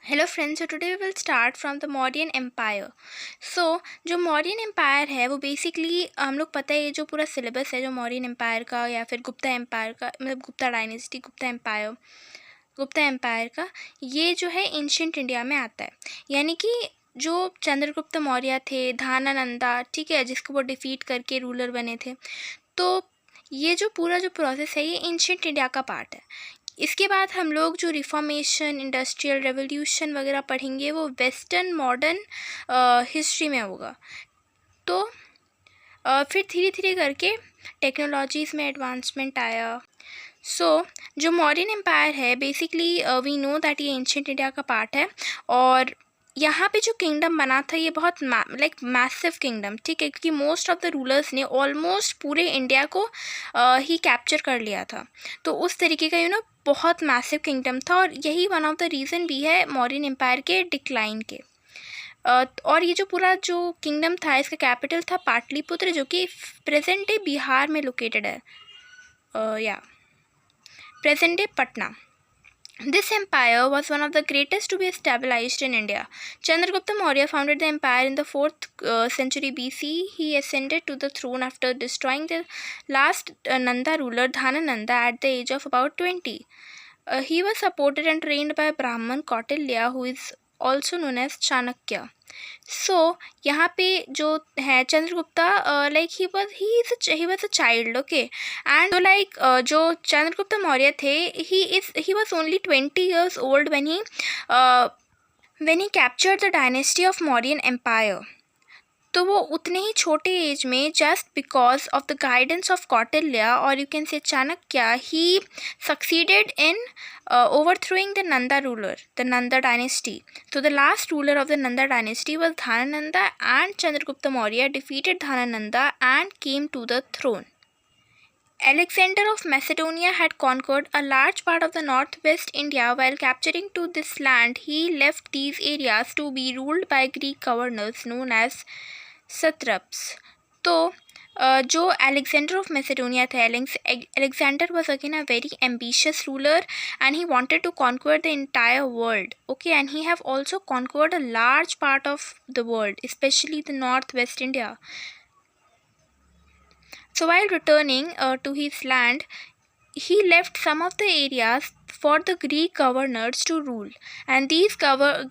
Hello friends, so today we will start from the Mauryan empire. So जो Mauryan empire है वो basically हम लोग पता है, ये जो पूरा सिलेबस है जो मौर्यन एम्पायर का या फिर गुप्ता एम्पायर का, मतलब गुप्ता डायनेस्टी, गुप्ता एम्पायर का, ये जो है एंशियंट इंडिया में आता है। यानी कि जो चंद्रगुप्त मौर्य थे, धानानंदा, ठीक है, जिसको वो डिफीट करके रूलर बने थे, तो ये जो पूरा जो प्रोसेस है ये एंशियंट इंडिया का पार्ट है। इसके बाद हम लोग जो रिफॉर्मेशन, इंडस्ट्रियल रेवोल्यूशन वगैरह पढ़ेंगे वो वेस्टर्न मॉडर्न हिस्ट्री में होगा। तो फिर धीरे धीरे करके टेक्नोलॉजीज़ में एडवांसमेंट आया। जो मौर्यन एम्पायर है बेसिकली वी नो दैट ये एंशियंट इंडिया का पार्ट है। और यहाँ पे जो किंगडम बना था ये बहुत मैसिव किंगडम, ठीक है, क्योंकि मोस्ट ऑफ द रूलर्स ने ऑलमोस्ट पूरे इंडिया को ही कैप्चर कर लिया था। तो उस तरीके का बहुत मैसिव किंगडम था, और यही वन ऑफ द रीज़न भी है मौर्यन एम्पायर के डिक्लाइन के। और ये जो पूरा जो किंगडम था इसका कैपिटल था पाटलिपुत्र, जो कि प्रेजेंट डे बिहार में लोकेटेड है, present day Patna. This empire was one of the greatest to be established in India. Chandragupta Maurya founded the empire in the 4th century BC. He ascended to the throne after destroying the last Nanda ruler Dhanananda at the age of about 20. He was supported and trained by Brahman Kautilya, who is also known as Chanakya. यहाँ पे जो है Chandragupta, like he was a child, okay. And जो चंद्रगुप्त मौर्य थे, he was only 20 years old when he captured the dynasty of Mauryan Empire. तो वो उतने ही छोटे एज में, just because of the guidance of Kautilya और you can say Chanakya, he succeeded in overthrowing the Nanda ruler, the Nanda dynasty. So the last ruler of the Nanda dynasty was Dhanananda, and Chandragupta Maurya defeated Dhanananda and came to the throne. Alexander of Macedonia had conquered a large part of the northwest India. While capturing to this land, he left these areas to be ruled by Greek governors known as satraps. तो जो Alexander of Macedonia थे, Alexander was again a very ambitious ruler, and he wanted to conquer the entire world, okay, and he have also conquered a large part of the world, especially the northwest India. So while returning to his land, he left some of the areas for the Greek governors to rule, and these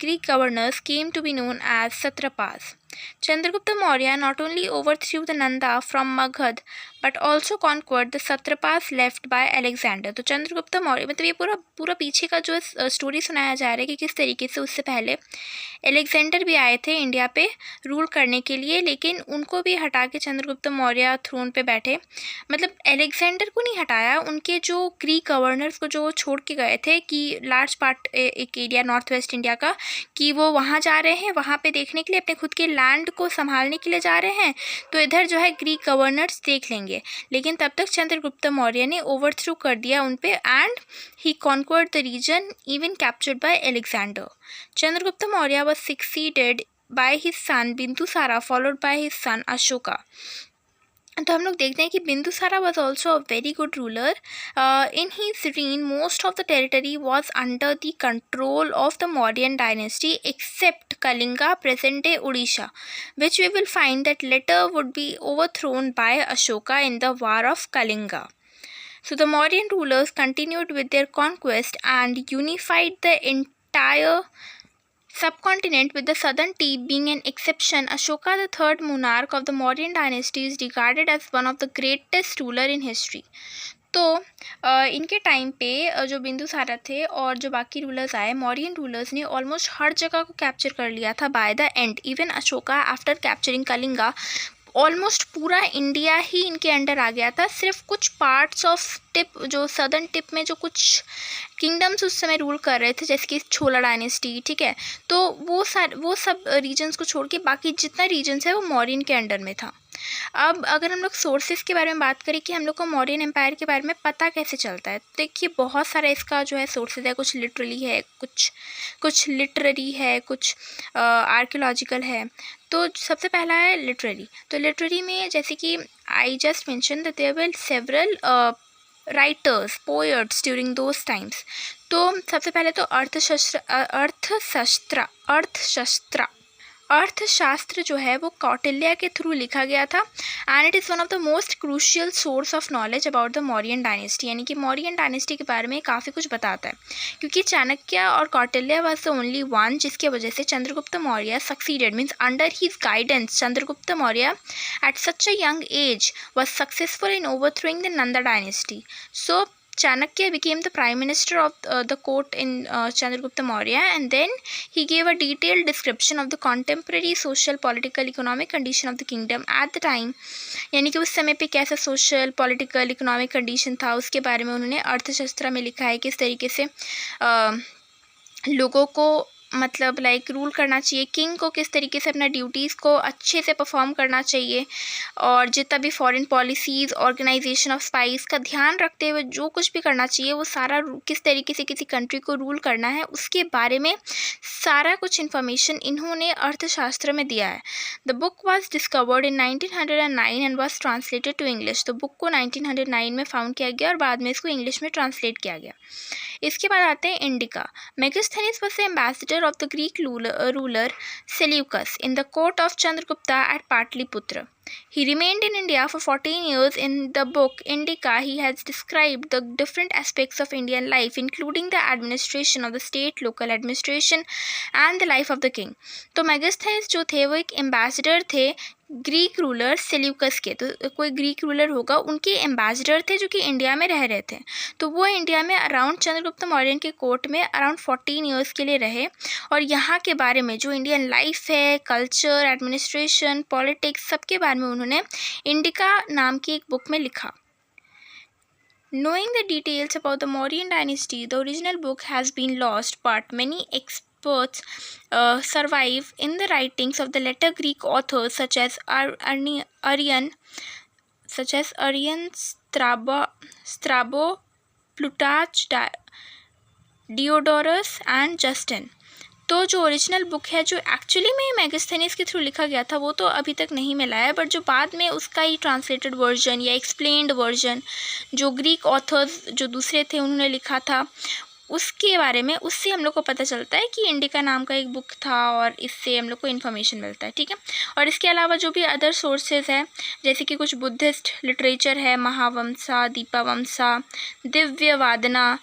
Greek governors came to be known as satrapas. Chandragupta Maurya not only overthrew the Nanda from Magad but also conquered the satrapas left by Alexander. तो चंद्रगुप्त मौर्य, मतलब ये पूरा पीछे का जो story सुनाया जा रहा है कि किस तरीके से उससे पहले एलेक्जेंडर भी आए थे इंडिया पे रूल करने के लिए, लेकिन उनको भी हटा के चंद्रगुप्त मौर्य थ्रोन पे बैठे। मतलब एलेक्जेंडर को नहीं हटाया, उनके जो ग्रीक गवर्नर्स को जो छोड़ के गए थे कि लार्ज पार्ट एक एरिया नॉर्थ वेस्ट इंडिया का, कि वो वहाँ जा रहे हैं, वहाँ पे देखने के लिए, अपने खुद के लैंड को संभालने के लिए जा रहे हैं, तो इधर जो है ग्रीक गवर्नर्स देख लेंगे। लेकिन तब तक चंद्रगुप्त मौर्य ने ओवरथ्रो कर दिया उन पे, and he conquered the region even captured by Alexander. Chandragupta Maurya was succeeded by his son Bindusara, followed by his son Ashoka. तो हम लोग देखते हैं कि Bindusara was also a very good ruler. In his reign most of the territory was under the control of the Mauryan dynasty except Kalinga, present day Odisha, which we will find that later would be overthrown by Ashoka in the War of Kalinga. So the Mauryan rulers continued with their conquest and unified the entire subcontinent, with the southern tip being an exception. Ashoka, the third monarch of the Mauryan dynasty, is regarded as one of the greatest ruler in history. तो इनके time पे जो बिंदुसारा थे और जो बाकी rulers आए, Mauryan rulers ने ऑलमोस्ट हर जगह को कैप्चर कर लिया था by the end. Even Ashoka after capturing Kalinga almost पूरा इंडिया ही इनके अंडर आ गया था. सिर्फ कुछ पार्ट्स ऑफ टिप, जो सदर्न टिप में जो कुछ किंगडम्स उस समय रूल कर रहे थे, जैसे कि छोला डायनेस्टी, ठीक है, तो वो सब रीजन्स को छोड़ के बाकी जितना रीजन्स है वो मौर्यन के अंडर में था. अब अगर हम लोग सोर्सेज के बारे में बात करें कि हम लोग को मौर्यन एम्पायर के बारे में पता कैसे चलता है, तो देखिए बहुत सारा इसका जो है सोर्सेज है. कुछ लिटरली है, कुछ लिटरेरी है, कुछ आर्कियोलॉजिकल है. तो सबसे पहला है लिटरेरी. तो लिटरेरी में जैसे कि I just mention that there were several writers, poets during those times. तो सबसे पहले तो अर्थशास्त्र जो है वो कौटिल्य के थ्रू लिखा गया था and it is one of the most crucial source of knowledge about the Mauryan dynasty, यानी कि मौर्यन डायनेस्टी के बारे में काफ़ी कुछ बताता है, क्योंकि चाणक्य और Kautilya was the only one जिसके वजह से Chandragupta Maurya succeeded, means under his guidance Chandragupta Maurya at such a young age was successful in overthrowing the Nanda dynasty. So Chanakya became the prime minister of the court in Chandragupta Maurya, and then he gave a detailed description of the contemporary social, political, economic condition of the kingdom at the time. यानी कि उस समय पे कैसा social, political, economic condition था उसके बारे में उन्होंने अर्थशास्त्र में लिखा है, किस तरीके से लोगों को मतलब लाइक रूल करना चाहिए, किंग को किस तरीके से अपना ड्यूटीज़ को अच्छे से परफॉर्म करना चाहिए, और जितना भी foreign policies, organization of spies का ध्यान रखते हुए जो कुछ भी करना चाहिए वो सारा किस तरीके से किसी कंट्री को रूल करना है उसके बारे में सारा कुछ इन्फॉर्मेशन इन्होंने अर्थशास्त्र में दिया है. The book was discovered in 1909 and was translated to English. तो बुक को 1909 में फाउंड किया गया और बाद में इसको इंग्लिश में ट्रांसलेट किया गया. इसके बाद आते हैं Indica. Megasthenes was the ambassador of the Greek ruler Seleucus in the court of Chandragupta at Pataliputra. He remained in India for 14 years. In the book Indica, he has described the different aspects of Indian life, including the administration of the state, local administration, and the life of the king. तो मेगास्थनीज जो थे वो एक ambassador थे Greek ruler Seleucus के. तो कोई Greek ruler होगा, उनके एम्बेसडर थे जो कि इंडिया में रह रहे थे. तो वो इंडिया में अराउंड चंद्रगुप्त मौर्य के कोर्ट में अराउंड 14 ईयर्स के लिए रहे, और यहाँ के बारे में जो इंडियन लाइफ है, कल्चर, एडमिनिस्ट्रेशन, पॉलिटिक्स, सबके बारे में उन्होंने इंडिका नाम की एक बुक में लिखा. Knowing the details about the Mauryan dynasty, the original book has been lost, but many experts survive in the writings of the later Greek authors such as Arrian, Strabo, Plutarch, Diodorus and Justin. तो जो original book है जो actually में मेगास्थनीज के through लिखा गया था वो तो अभी तक नहीं मिला है, बट जो बाद में उसका ही ट्रांसलेटेड वर्जन या एक्सप्लेन्ड वर्जन जो ग्रीक ऑथर्स जो दूसरे थे उन्होंने लिखा था उसके बारे में, उससे हम लोग को पता चलता है कि इंडिका नाम का एक बुक था और इससे हम लोग को इन्फॉर्मेशन मिलता है. ठीक है. और इसके अलावा जो भी अदर सोर्सेज है जैसे कि कुछ बुद्धिस्ट लिटरेचर है, महावंसा, दीपावंसा, दिव्य वादना,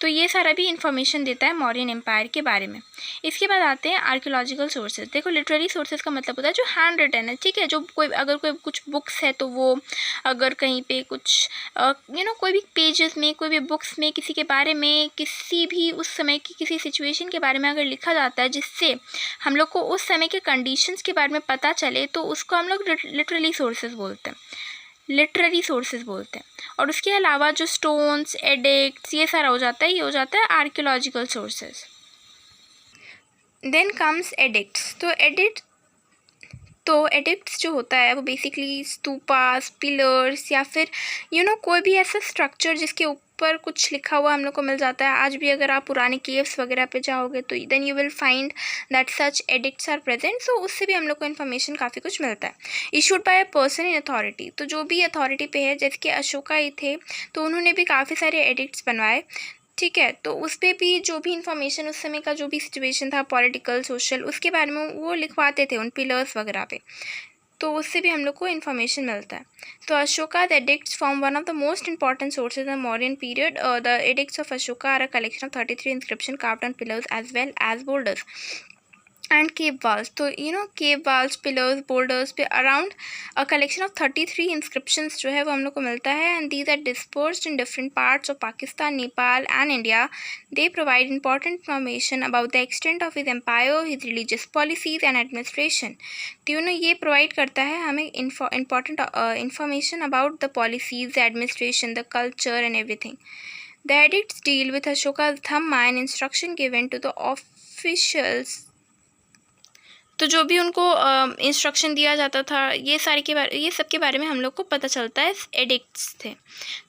तो ये सारा भी इन्फॉर्मेशन देता है मौर्यन एम्पायर के बारे में. इसके बाद आते हैं आर्कियोलॉजिकल सोर्सेज. देखो लिटरेरी सोर्सेज का मतलब होता है जो हैंड रिटन है. ठीक है. जो कोई अगर कोई कुछ बुक्स है तो वो अगर कहीं पे कुछ कोई भी पेजेस में, कोई भी बुक्स में किसी के बारे में, किसी भी उस समय की किसी सिचुएशन के बारे में अगर लिखा जाता है जिससे हम लोग को उस समय के कंडीशंस के बारे में पता चले तो उसको हम लोग लिटरेरी सोर्सेज बोलते हैं. और उसके अलावा जो स्टोन्स, एडिक्ट्स, ये सारा हो जाता है, ये हो जाता है archaeological sources. Then comes edicts. तो एडिक्ट्स जो होता है वो बेसिकली स्तूपास, पिलर्स या फिर कोई भी ऐसा स्ट्रक्चर जिसके ऊपर कुछ लिखा हुआ हम लोग को मिल जाता है. आज भी अगर आप पुराने केव्स वगैरह पे जाओगे तो then you will find that such addicts are present. So उससे भी हम लोग को इन्फॉर्मेशन काफ़ी कुछ मिलता है. Issued by a person in authority. तो जो भी अथॉरिटी पे है, जैसे कि अशोका ही थे तो उन्होंने भी काफ़ी सारे एडिक्ट्स बनवाए. ठीक है. तो उस पर भी जो भी इन्फॉर्मेशन उस समय का जो भी सिचुएशन था पॉलिटिकल, सोशल, उसके बारे में वो लिखवाते थे उन पिलर्स वगैरह पे, तो उससे भी हम लोग को इन्फॉर्मेशन मिलता है. तो Ashoka the edicts form one of the most important sources in Mauryan period. The edicts of Ashoka are a collection of 33 inscription carved on pillars as well as boulders and cave walls. तो cave walls, pillars, boulders पे around a collection of 33 inscriptions जो है वो हम लोग को मिलता है, and these are dispersed in different parts of Pakistan, Nepal and India. They provide important information about the extent of his empire, his religious policies and administration. तो ये provide करता है हमें important information about the policies, the administration, the culture and everything. The edicts deal with Ashoka's Dhamma and instruction given to the officials. तो जो भी उनको instruction दिया जाता था ये सब के बारे में हम लोग को पता चलता है एडिक्ट्स थे.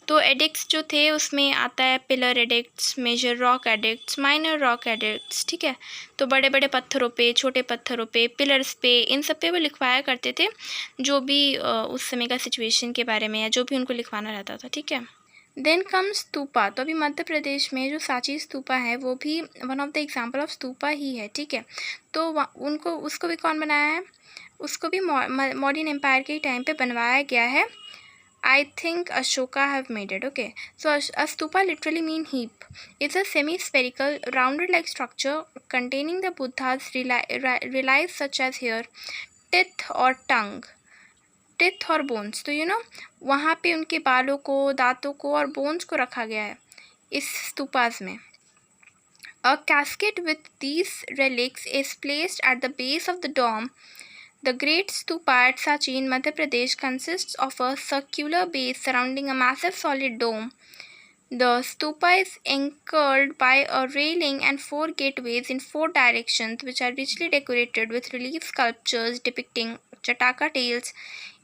तो एडिक्ट्स जो थे उसमें आता है pillar edicts, major rock edicts, minor rock edicts. ठीक है. तो बड़े बड़े पत्थरों पे, छोटे पत्थरों पे, पिलर्स पे, इन सब पे वो लिखवाया करते थे जो भी उस समय का सिचुएशन के बारे में या जो भी उनको लिखवाना रहता था. ठीक है. Then comes stupa. तो अभी मध्य प्रदेश में जो सांची स्तूपा है वो भी one of the example of stupa ही है, ठीक है। तो उसको भी कौन बनाया है? उसको भी मौर्यन एम्पायर के टाइम पे बनवाया गया है। I think Ashoka have made it. Okay, so a stupa literally mean heap. It's a semi-spherical, rounded-like structure containing the Buddha's relics such as hair, teeth or tongue, teeth और bones. तो वहाँ पे उनके बालों को, दांतों को और bones को रखा गया है इस स्तूपास में. A casket with these relics is placed at the base of the dome. The Great Stupa at Sanchi in Madhya Pradesh consists of a circular base surrounding a massive solid dome. The stupa is encircled by a railing and 4 gateways in 4 directions, which are richly decorated with relief sculptures depicting Jataka tales,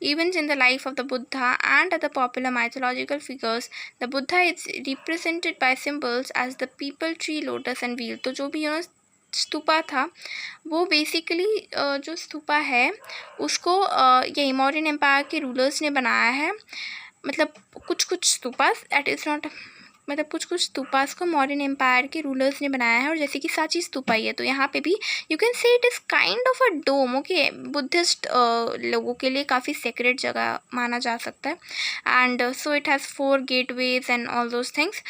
events in the life of the Buddha, and other popular mythological figures. The Buddha is represented by symbols as the peepal tree, lotus, and wheel. तो जो भी स्तूपा था वो basically जो स्तूपा है उसको यही Mauryan empire के रूलर्स ने बनाया है. मतलब कुछ स्तूपास एट इज़ नॉट, मतलब कुछ स्तूपास को मौर्यन एम्पायर के रूलर्स ने बनाया है. और जैसे कि सांची स्तूपा ही है तो यहाँ पे भी you can say it is kind of a dome. Okay, Buddhist लोगों के लिए काफ़ी सेक्रेट जगह माना जा सकता है. And so it has 4 gateways and all those things.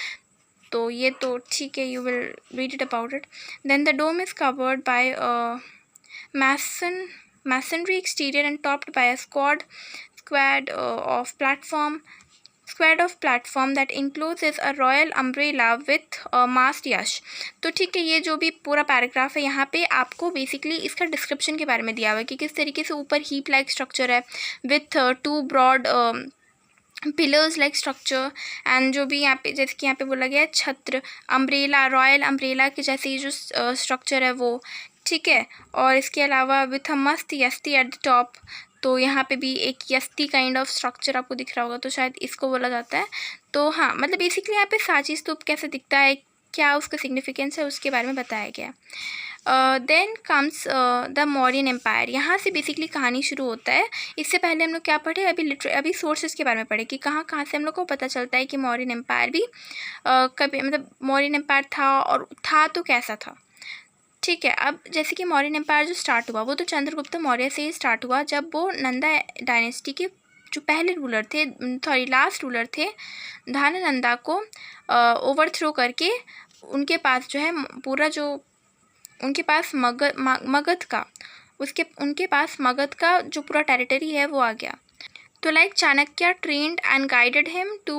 तो ये तो ठीक है, you will read it about it. Then the dome is covered by masonry exterior and topped by a squared of platform that encloses a royal umbrella with a mast yash. तो ठीक है, ये जो भी पूरा पैराग्राफ है यहाँ पे आपको बेसिकली इसका डिस्क्रिप्शन के बारे में दिया हुआ है कि किस तरीके से ऊपर हीप लाइक स्ट्रक्चर है with 2 broad pillars like structure. And जो भी यहाँ पे जैसे कि यहाँ पे बोला गया है छत्र, अम्ब्रेला, रॉयल अम्ब्रेला के जैसे ये जो स्ट्रक्चर है वो, ठीक है. और इसके अलावा विथ अ मस्त यस्ती एट द टॉप. तो यहाँ पे भी एक यस्ती काइंड ऑफ स्ट्रक्चर आपको दिख रहा होगा, तो शायद इसको बोला जाता है. तो हाँ, मतलब बेसिकली यहाँ पे सांची स्तूप कैसे दिखता है, क्या उसका सिग्निफिकेंस है, उसके बारे में बताया गया. Then comes the Mauryan empire. यहाँ से बेसिकली कहानी शुरू होता है. इससे पहले हम लोग क्या पढ़े, अभी सोर्सेज के बारे में पढ़े कि कहाँ से हम लोग को पता चलता है कि मौर्यन एम्पायर भी कभी, मतलब मौर्यन एम्पायर था, और था तो कैसा था, ठीक है. अब जैसे कि मौर्यन एम्पायर जो स्टार्ट हुआ वो तो चंद्रगुप्त मौर्य से ही स्टार्ट हुआ, जब वो नंदा डायनेस्टी के जो पहले रूलर थे, लास्ट रूलर थे, धाननंदा को ओवरथ्रो करके उनके पास जो है पूरा जो उनके पास उनके पास मगध का जो पूरा टेरिटरी है वो आ गया. तो like Chanakya trained and guided him to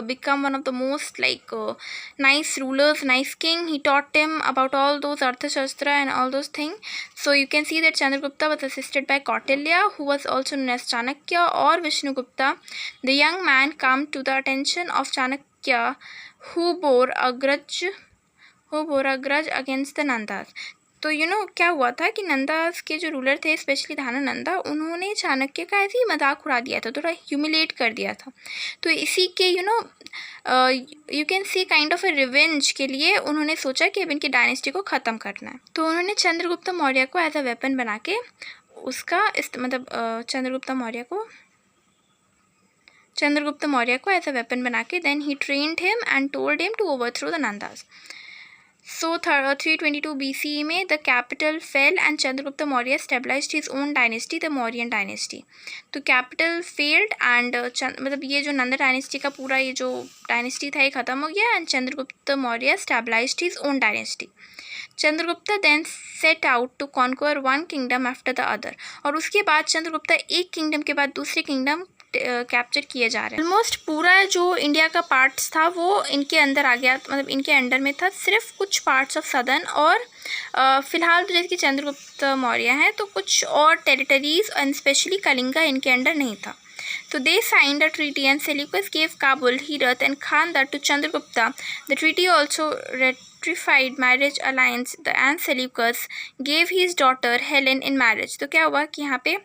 become one of the most like nice rulers, nice king. He taught him about all those Arthashastra and all those thing. So you can see that Chandragupta was assisted by Kautilya, who was also known as Chanakya or Vishnugupta. The young man came to the attention of Chanakya, who bore a grudge against the Nandas. तो क्या हुआ था कि नंदास के जो ruler थे, specially धानानंदा, उन्होंने चाणक्य का ऐसे ही मजाक उड़ा दिया था, थोड़ा ह्यूमिलेट कर दिया था. तो इसी के you can see kind of A revenge के लिए उन्होंने सोचा कि अब इनकी डायनेस्टी को ख़त्म करना है. तो उन्होंने चंद्रगुप्त मौर्य को एज अ वेपन बना के उसका चंद्रगुप्त मौर्य को एज अ वेपन बना के then he trained him and told him to overthrow the Nandas. So 322 BCE में the capital fell and Chandragupta Maurya established his own dynasty, the Mauryan dynasty. तो capital failed and मतलब ये जो Nanda dynasty का पूरा ये जो डायनेस्टी था ये ख़त्म हो गया and Chandragupta Maurya established his own dynasty. Chandragupta then set out to conquer one kingdom after the other. और उसके बाद चंद्रगुप्ता एक किंगडम के बाद दूसरे किंगडम कैप्चर किए जा रहे हैं. ऑलमोस्ट पूरा जो इंडिया का पार्ट्स था वो इनके अंदर आ गया, मतलब इनके अंडर में था. सिर्फ कुछ पार्ट्स ऑफ सदर्न और फिलहाल तो जैसे कि चंद्रगुप्त मौर्य हैं तो कुछ और टेरिटरीज एंड स्पेशली कलिंगा इनके अंडर नहीं था. So they signed a treaty and Seleucus gave Kabul, Herat and Khandar to Chandragupta. The treaty also ratified marriage alliance and Seleucus gave his daughter Helen in marriage. तो क्या हुआ कि यहाँ पे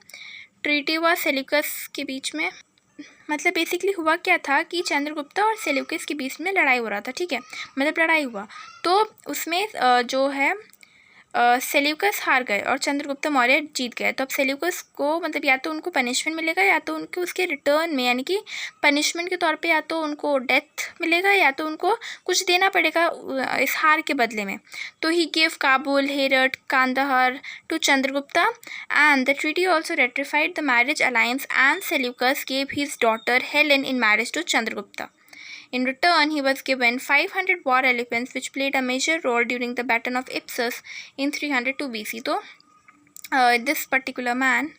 treaty हुआ सेल्यूकस के बीच में. मतलब बेसिकली हुआ क्या था कि चंद्रगुप्ता और सेल्यूकस के बीच में लड़ाई हो रहा था, ठीक है, मतलब लड़ाई हुआ. तो उसमें जो है सेल्यूकस हार गए और चंद्रगुप्त मौर्य जीत गए, तो अब सेल्यूकस को मतलब या तो उनको पनिशमेंट मिलेगा या तो उनको उसके रिटर्न में, यानी कि पनिशमेंट के तौर पे या तो उनको डेथ मिलेगा या तो उनको कुछ देना पड़ेगा इस हार के बदले में. तो he give Kabul, Herat, Kandahar to Chandragupta and the treaty also ratified the marriage alliance and Seleucus gave his daughter Helen in marriage to Chandragupta. In return, he was given 500 war elephants, which played a major role during the Battle of Ipsus in 302 BC. So, this particular man,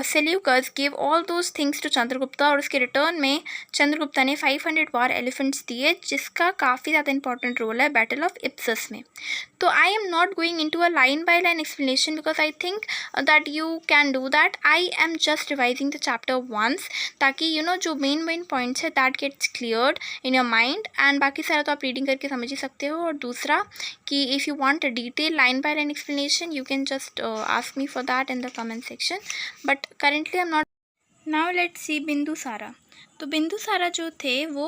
Seleucus give all those things to Chandragupta, और उसके return में चंद्रगुप्ता ने 500 वार elephants दिए, जिसका काफ़ी ज़्यादा important role है battle of Ipsus में. तो I am not going into a line by line explanation because I think that you can do that. I am just revising the chapter once, ताकि जो main points है that gets cleared in your mind, and बाकी सारा तो आप reading करके समझ ही सकते हो. और दूसरा कि if you want a detail line by line explanation you can just ask me for that in the comment section, but currently I am not. Now let's see Bindusara. तो बिंदुसारा जो थे वो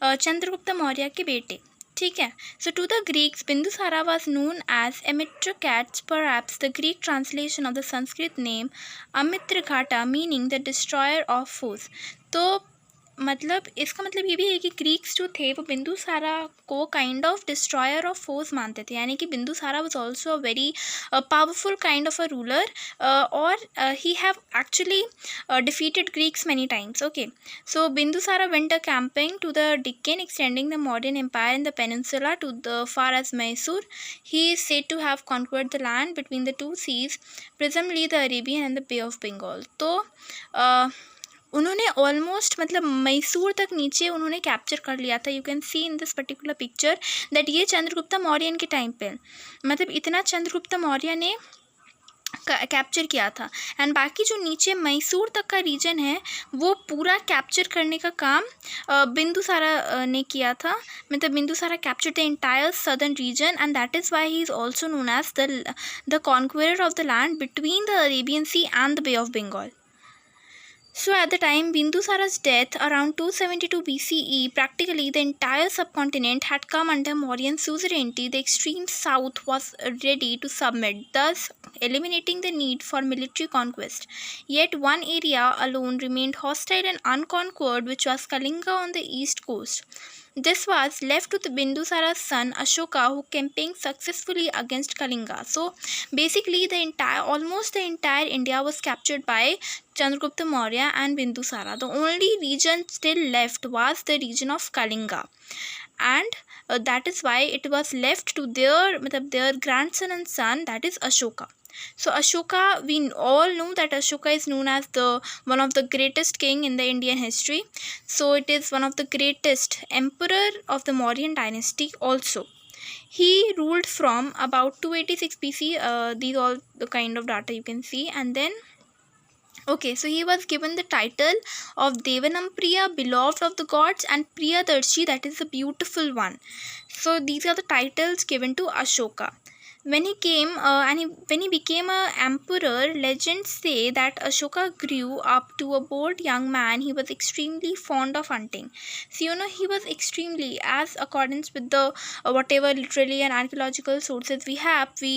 चंद्रगुप्त मौर्य के बेटे, ठीक है. So to the Greeks Bindusara was known as Amitrochates, perhaps the Greek translation of the Sanskrit name Amitraghata meaning the destroyer of force. तो मतलब इसका मतलब ये भी है कि ग्रीक्स जो थे वो बिंदुसारा को kind of destroyer of force मानते थे, यानी कि Bindusara was also a very powerful kind of a ruler, और he have actually defeated Greeks many times. Okay, so Bindusara went a campaign to the Deccan, extending the Mauryan Empire in the peninsula to the far as Mysore. He is said to have conquered the land between the two seas, presumably the Arabian and the Bay of Bengal. तो उन्होंने almost मतलब मैसूर तक नीचे उन्होंने capture कर लिया था. You can see in this particular picture that ये चंद्रगुप्त मौर्यन के टाइम पे मतलब इतना चंद्रगुप्त मौर्य ने कैप्चर किया था. एंड बाकी जो नीचे मैसूर तक का रीजन है वो पूरा कैप्चर करने का काम बिंदुसारा ने किया था. मतलब Bindusara capture the entire southern region, and that is why he is also known as the conqueror of the land between the Arabian Sea and the Bay of Bengal. So at the time Bindusara's death around 272 BCE, practically the entire subcontinent had come under Mauryan suzerainty. The extreme south was ready to submit, thus eliminating the need for military conquest. Yet one area alone remained hostile and unconquered, which was Kalinga on the east coast. This was left to the Bindusara's son Ashoka, who campaigned successfully against Kalinga. So basically almost the entire India was captured by Chandragupta Maurya and Bindusara. The only region still left was the region of Kalinga, and that is why it was left to their grandson and son, that is Ashoka. So Ashoka, we all know that Ashoka is known as the one of the greatest king in the Indian history. So it is one of the greatest emperor of the Mauryan dynasty also. He ruled from about 286 BC. These all the kind of data you can see. And then okay, so he was given the title of Devanampriya, beloved of the gods, and Priyadarshi, that is the beautiful one. So these are the titles given to Ashoka. When he came when he became a emperor, legends say that Ashoka grew up to a bold young man. He was extremely fond of hunting. So he was extremely, as accordance with the whatever literary and archaeological sources we have, we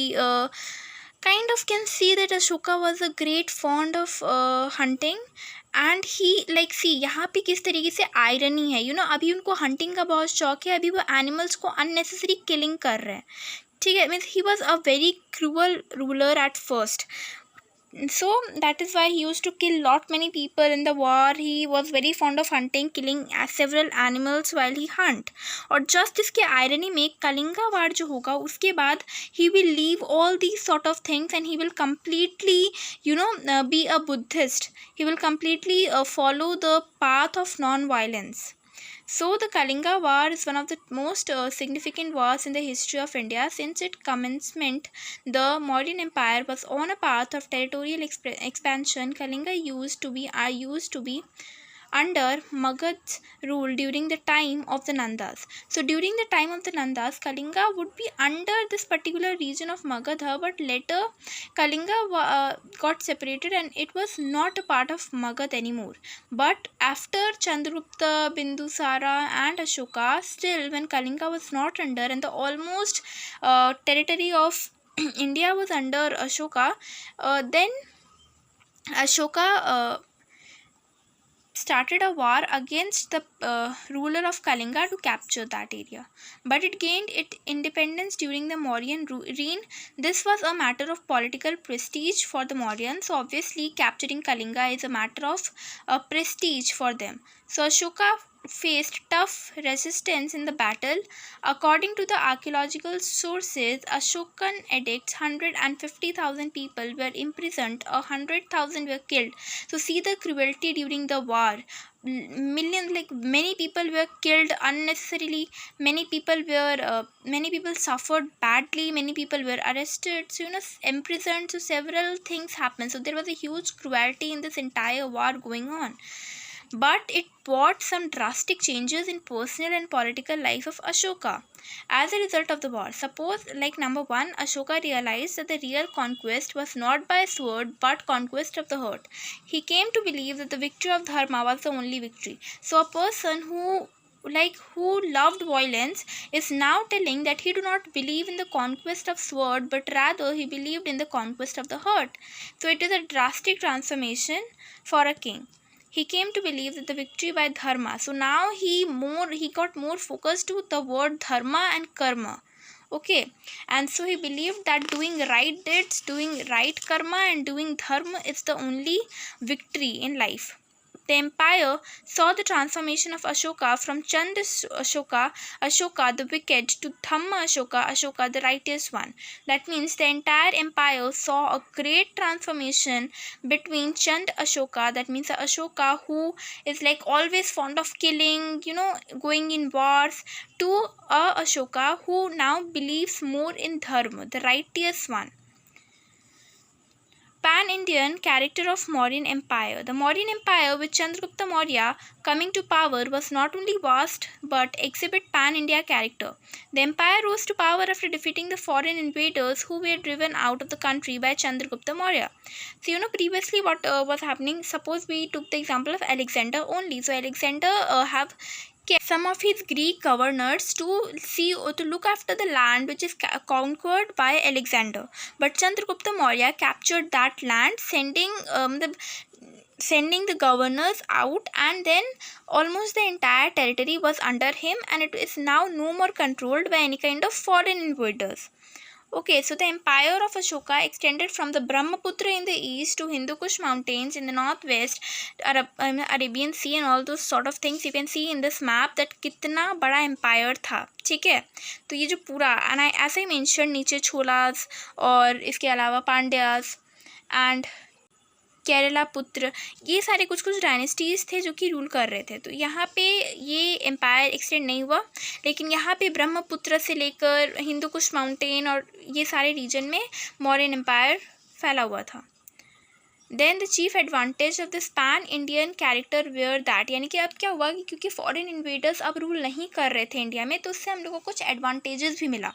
kind of can see that Ashoka was a great fond of hunting. And he like see यहाँ पे किस तरीके से irony है अभी उनको hunting का बहुत शौक है, अभी वो एनिमल्स को अननेसेसरी किलिंग कर रहे हैं. ठीक है, means he was a very cruel ruler at first. So that is why he used to kill lot many people in the war. He was very fond of hunting, killing several animals while he hunt. और just इसके irony में कलिंगा वार जो होगा उसके बाद he will leave all these sort of things and he will completely be a Buddhist. He will completely follow the path of non-violence. So the Kalinga War is one of the most significant wars in the history of India. Since its commencement, the Mauryan Empire was on a path of territorial expansion. Kalinga used to be under Magad's rule during the time of the Nandas. So during the time of the Nandas, Kalinga would be under this particular region of Magadha, but later Kalinga got separated and it was not a part of Magad anymore. But after Chandragupta, Bindusara and Ashoka, still when Kalinga was not under and the almost territory of India was under Ashoka, then Ashoka started a war against the ruler of Kalinga to capture that area. But it gained its independence during the Mauryan reign. This was a matter of political prestige for the Mauryans. So obviously capturing Kalinga is a matter of prestige for them. So Ashoka faced tough resistance in the battle. According to the archaeological sources, Ashokan edicts 150,000 people were imprisoned, 100,000 were killed. So see the cruelty during the war. Millions, like many people were killed unnecessarily. Many people suffered badly. Many people were arrested. So imprisoned. So several things happened. So there was a huge cruelty in this entire war going on. But it brought some drastic changes in personal and political life of Ashoka as a result of the war. Suppose, like number one, Ashoka realized that the real conquest was not by sword but conquest of the heart. He came to believe that the victory of Dharma was the only victory. So a person who loved violence is now telling that he do not believe in the conquest of sword, but rather he believed in the conquest of the heart. So it is a drastic transformation for a king. He came to believe that the victory by dharma. So now he got more focused to the word dharma and karma. Okay, and so he believed that doing right deeds, doing right karma and doing dharma is the only victory in life. The empire saw the transformation of Ashoka from Chand Ashoka the wicked, to Dhamma Ashoka the righteous one. That means the entire empire saw a great transformation between Chand Ashoka, that means Ashoka who is like always fond of killing, going in wars, to Ashoka who now believes more in Dharma, the righteous one. Pan-Indian character of Mauryan Empire. The Mauryan Empire with Chandragupta Maurya coming to power was not only vast but exhibit pan-India character. The empire rose to power after defeating the foreign invaders who were driven out of the country by Chandragupta Maurya. So previously what was happening, suppose we took the example of Alexander only. So Alexander have some of his Greek governors to look after the land which is conquered by Alexander. But Chandragupta Maurya captured that land, sending the governors out, and then almost the entire territory was under him, and it is now no more controlled by any kind of foreign invaders. Okay, so the empire of Ashoka extended from the Brahmaputra in the east to Hindu Kush mountains in the northwest, Arabian Sea and all those sort of things. You can see in this map that कितना बड़ा empire था, ठीक है. तो ये जो पूरा, and as I mentioned, नीचे छोलास और इसके अलावा पांड्यास and केरला पुत्र, ये सारे कुछ डायनेस्टीज़ थे जो कि रूल कर रहे थे. तो यहाँ पे ये एम्पायर एक्सटेंड नहीं हुआ, लेकिन यहाँ पे ब्रह्मपुत्र से लेकर हिंदू कुश माउंटेन और ये सारे रीजन में मौर्यन एम्पायर फैला हुआ था. Then the chief advantage of this pan Indian character where that, यानी कि अब क्या हुआ कि क्योंकि फॉरेन इन्वेडर्स अब रूल नहीं कर रहे थे इंडिया में, तो उससे हम लोगों को कुछ एडवांटेजेस भी मिला.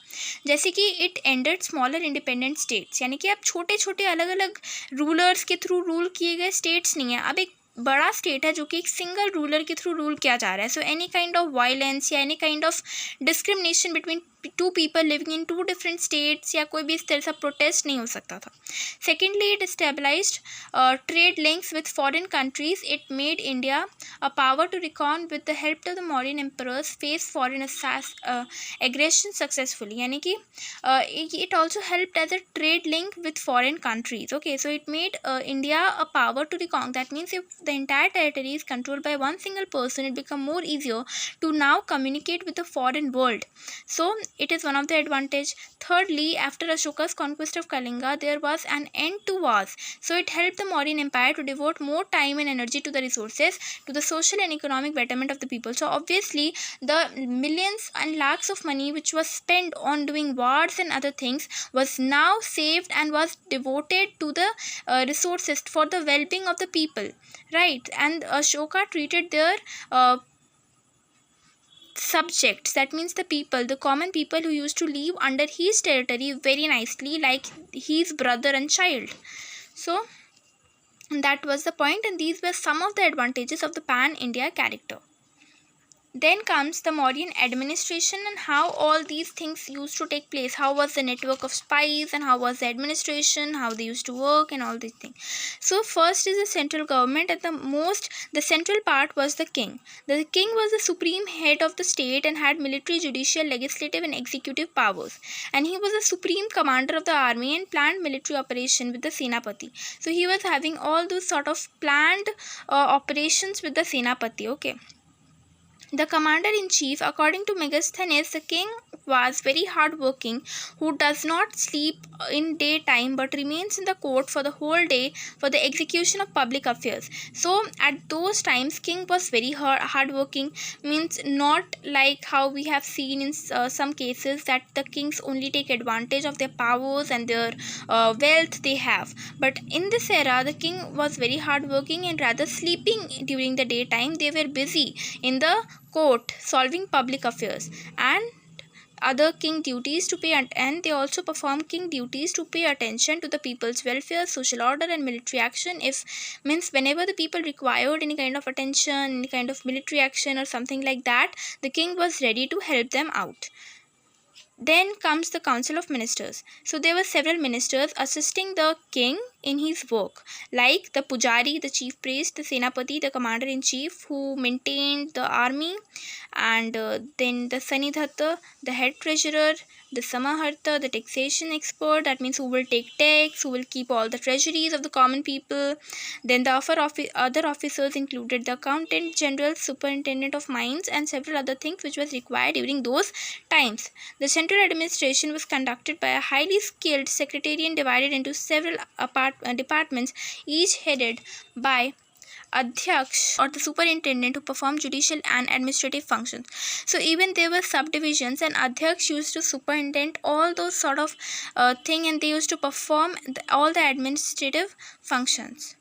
जैसे कि it ended smaller independent states, यानी कि अब छोटे छोटे अलग अलग रूलर्स के थ्रू रूल किए गए स्टेट्स नहीं है, अब एक बड़ा स्टेट है जो कि एक सिंगल रूलर के थ्रू रूल किया जा रहा है. So any kind of violence या any kind of discrimination between two people living in two different states या कोई भी इस तरह से प्रोटेस्ट नहीं हो सकता था. Secondly, it stabilised trade links with foreign countries. It made India a power to reckon with the help of the Mauryan emperors face foreign aggression successfully, यानी कि it also helped as a trade link with foreign countries. Okay, so it made India a power to reckon. That means if the entire territory is controlled by one single person, it become more easier to now communicate with the foreign world. So It is one of the advantage. Thirdly, after Ashoka's conquest of Kalinga, there was an end to wars. So it helped the Mauryan Empire to devote more time and energy to the resources, to the social and economic betterment of the people. So obviously, the millions and lakhs of money which was spent on doing wars and other things was now saved and was devoted to the resources for the well-being of the people, right? And Ashoka treated their subjects, that means the people, the common people who used to live under his territory, very nicely, like his brother and child. So that was the point, and these were some of the advantages of the pan India character. Then comes the Mauryan administration and how all these things used to take place. How was the network of spies and how was the administration, how they used to work and all these things. So first is the central government, and the central part was the king. The king was the supreme head of the state and had military, judicial, legislative and executive powers. And he was the supreme commander of the army and planned military operation with the Senapati. So he was having all those sort of planned operations with the Senapati. Okay. The commander-in-chief, according to Megasthenes, the king was very hardworking, who does not sleep in daytime but remains in the court for the whole day for the execution of public affairs. So at those times, king was very hardworking, means not like how we have seen in some cases that the kings only take advantage of their powers and their wealth they have. But in this era, the king was very hardworking and rather sleeping during the daytime. They were busy in the court solving public affairs and other king duties to pay, and they also perform king duties to pay attention to the people's welfare, social order and military action. If means whenever the people required any kind of attention, any kind of military action or something like that, the king was ready to help them out. Then comes the council of ministers. So there were several ministers assisting the king in his work, like the pujari, the chief priest, the senapati, the commander in chief who maintained the army, and then the sanidhata, the head treasurer, the samaharta, the taxation expert, that means who will take tax, who will keep all the treasuries of the common people. Then the other officers included the accountant general, superintendent of mines and several other things which was required during those times. The central administration was conducted by a highly skilled secretariat divided into several departments, each headed by Adhyaksh or the superintendent, who performed judicial and administrative functions. So even there were subdivisions, and Adhyaksh used to superintend all those sort of thing, and they used to perform all the administrative functions.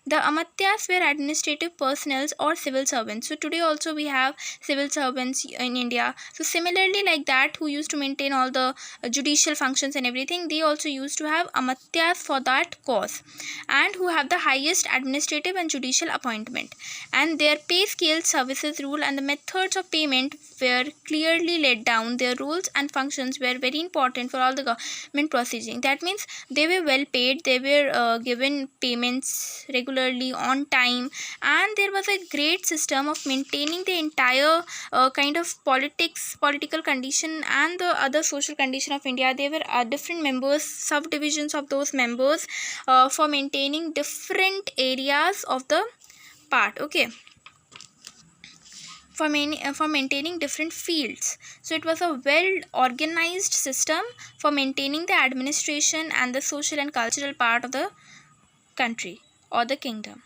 The Amatyas were administrative personnel or civil servants. So today also we have civil servants in India. So similarly like that, who used to maintain all the judicial functions and everything, they also used to have Amatyas for that cause, and who have the highest administrative and judicial appointment. And their pay scale, services rule and the methods of payment were clearly laid down. Their rules and functions were very important for all the government proceedings. That means they were well paid, they were given payments regularly on time, and there was a great system of maintaining the entire kind of political condition and the other social condition of India. There were different members, subdivisions of those members for maintaining different areas of the part. Okay, for maintaining different fields. So it was a well organized system for maintaining the administration and the social and cultural part of the country or the kingdom.